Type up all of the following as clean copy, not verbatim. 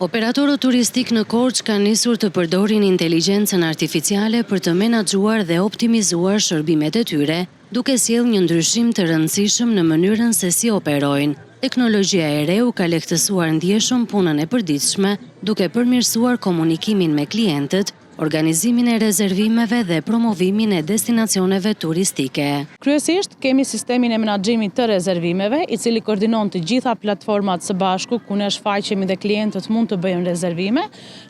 Operatorët turistik në Korçë kanë nisur të përdorin inteligjencën artificiale për të menaxhuar dhe optimizuar shërbimet e tyre, duke sjellë një ndryshim të rëndësishëm në mënyrën se si operojnë. Teknologjia e re u ka lehtësuar ndjeshëm punën e përditshme, duke përmirësuar komunikimin me klientët, organizimin e rezervimeve dhe promovimin e destinacioneve turistike. Kryesisht kemi sistemin e menaxhimit të rezervimeve, i cili koordinon të gjitha platformat së bashku, ku ne shfaqemi dhe klientët mund të bëjnë rezervime.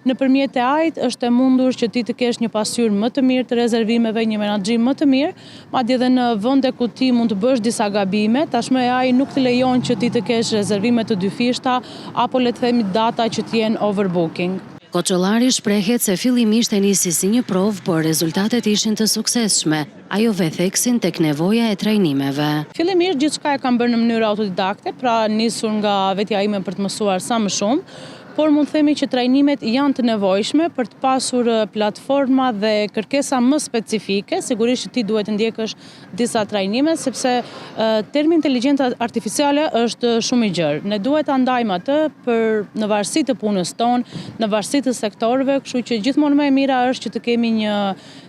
Nëpërmjet AI-t është e mundur që ti të kesh një pasqyrë më të mirë të rezervimeve, një menaxhim më të mirë, madje edhe në vende ku ti mund të bësh disa gabime, tashmë AI nuk të lejon që ti të kesh rezervime të dyfishta apo le të themi data që të jenë overbooking. Koçollari shprehet se fillimisht e nisi si një provë, por rezultatet ishin të suksesshme. Ajo ve theksin tek nevoja e trajnimeve. Fillimisht gjithçka e kam bërë në mënyrë autodidakte, pra nisur nga vetja ime për të mësuar sa më shumë, por mund të themi që trajnimet janë të nevojshme për të pasur platforma dhe kërkesa më specifike. Sigurisht që ti duhet të ndjekësh disa trajnime, sepse termi inteligjenca artificiale është shumë i gjerë. Ne duhet ta ndajmë atë në varësi të punës tonë, në varësi të sektorëve, kështu që gjithmonë më e mira është që të kemi një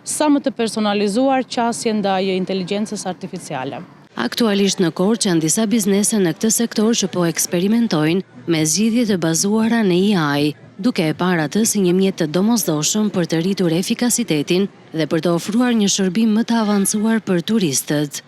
sa më të personalizuar qasje ndaj inteligjencës artificiale. Aktualisht në Korçë janë disa biznese në këtë sektor që po eksperimentojnë me zgjidhje të bazuara në AI, duke e parë atë si një mjet të domosdoshëm për të rritur efikasitetin dhe për të ofruar një shërbim më të avancuar për turistët.